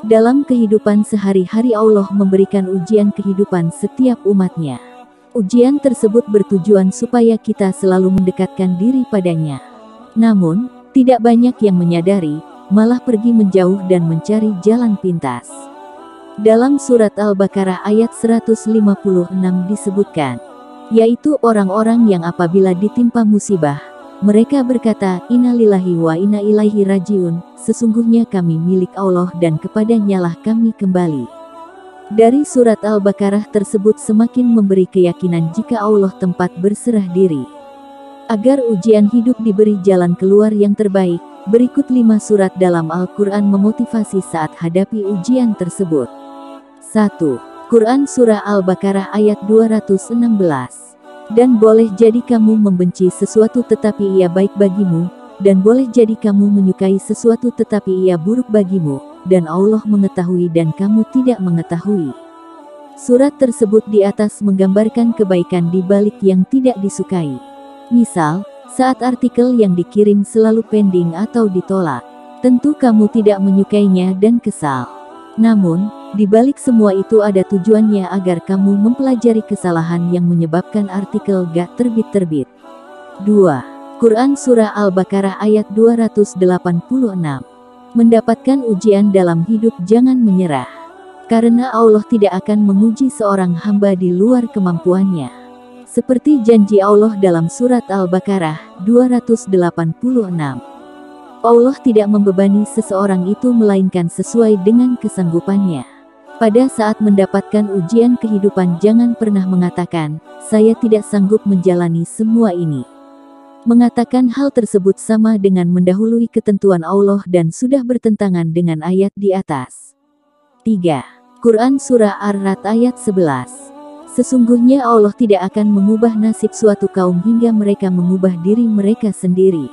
Dalam kehidupan sehari-hari Allah memberikan ujian kehidupan setiap umatnya. Ujian tersebut bertujuan supaya kita selalu mendekatkan diri padanya. Namun, tidak banyak yang menyadari, malah pergi menjauh dan mencari jalan pintas. Dalam surat Al-Baqarah ayat 156 disebutkan, yaitu orang-orang yang apabila ditimpa musibah, mereka berkata, Inna lillahi wa inna ilaihi rajiun, sesungguhnya kami milik Allah dan kepadanya lah kami kembali. Dari surat Al-Baqarah tersebut semakin memberi keyakinan jika Allah tempat berserah diri. Agar ujian hidup diberi jalan keluar yang terbaik, berikut 5 surat dalam Al-Quran memotivasi saat hadapi ujian tersebut. 1. Quran Surah Al-Baqarah ayat 216. Dan boleh jadi kamu membenci sesuatu tetapi ia baik bagimu, dan boleh jadi kamu menyukai sesuatu tetapi ia buruk bagimu, dan Allah mengetahui dan kamu tidak mengetahui. Surat tersebut di atas menggambarkan kebaikan di balik yang tidak disukai. Misal, saat artikel yang dikirim selalu pending atau ditolak, tentu kamu tidak menyukainya dan kesal. Namun, di balik semua itu ada tujuannya agar kamu mempelajari kesalahan yang menyebabkan artikel gak terbit-terbit. 2. Quran Surah Al-Baqarah ayat 286. Mendapatkan ujian dalam hidup jangan menyerah. Karena Allah tidak akan menguji seorang hamba di luar kemampuannya. Seperti janji Allah dalam surat Al-Baqarah 286. Allah tidak membebani seseorang itu melainkan sesuai dengan kesanggupannya. Pada saat mendapatkan ujian kehidupan jangan pernah mengatakan, saya tidak sanggup menjalani semua ini. Mengatakan hal tersebut sama dengan mendahului ketentuan Allah dan sudah bertentangan dengan ayat di atas. 3. Quran Surah Ar-Ra'd ayat 11. Sesungguhnya Allah tidak akan mengubah nasib suatu kaum hingga mereka mengubah diri mereka sendiri.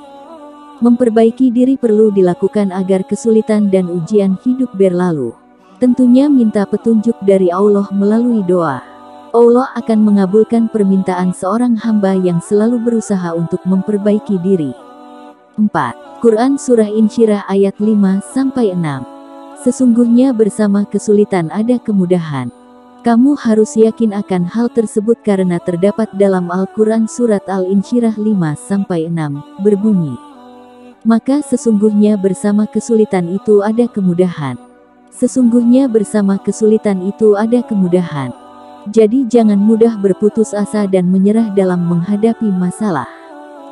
Memperbaiki diri perlu dilakukan agar kesulitan dan ujian hidup berlalu. Tentunya minta petunjuk dari Allah melalui doa. Allah akan mengabulkan permintaan seorang hamba yang selalu berusaha untuk memperbaiki diri. 4. Quran Surah Insyirah ayat 5-6. Sesungguhnya bersama kesulitan ada kemudahan. Kamu harus yakin akan hal tersebut karena terdapat dalam Al-Quran Surat Al-Insyirah 5-6, berbunyi, maka sesungguhnya bersama kesulitan itu ada kemudahan. Sesungguhnya bersama kesulitan itu ada kemudahan. Jadi jangan mudah berputus asa dan menyerah dalam menghadapi masalah.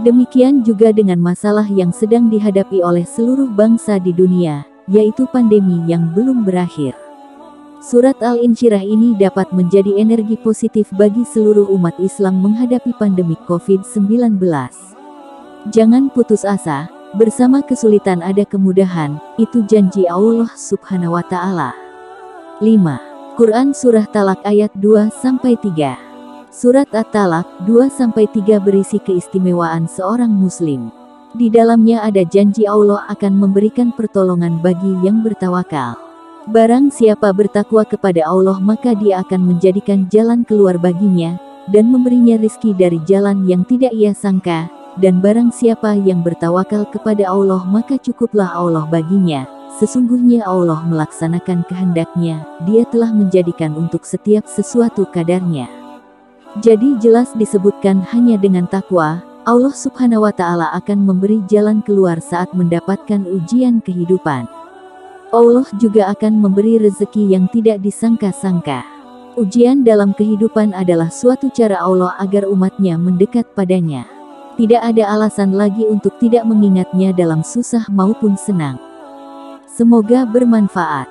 Demikian juga dengan masalah yang sedang dihadapi oleh seluruh bangsa di dunia, yaitu pandemi yang belum berakhir. Surat Al-Insyirah ini dapat menjadi energi positif bagi seluruh umat Islam menghadapi pandemi COVID-19. Jangan putus asa. Bersama kesulitan ada kemudahan, itu janji Allah Subhanahu wa Ta'ala. 5. Quran Surah Talak ayat 2-3. Surat At-Talak 2-3 berisi keistimewaan seorang muslim. Di dalamnya ada janji Allah akan memberikan pertolongan bagi yang bertawakal. Barang siapa bertakwa kepada Allah maka Dia akan menjadikan jalan keluar baginya, dan memberinya rizki dari jalan yang tidak ia sangka. Dan barang siapa yang bertawakal kepada Allah maka cukuplah Allah baginya. Sesungguhnya Allah melaksanakan kehendaknya, Dia telah menjadikan untuk setiap sesuatu kadarnya. Jadi jelas disebutkan hanya dengan takwa, Allah Subhanahu wa Ta'ala akan memberi jalan keluar saat mendapatkan ujian kehidupan. Allah juga akan memberi rezeki yang tidak disangka-sangka. Ujian dalam kehidupan adalah suatu cara Allah agar umatnya mendekat padanya. Tidak ada alasan lagi untuk tidak mengingatnya dalam susah maupun senang. Semoga bermanfaat.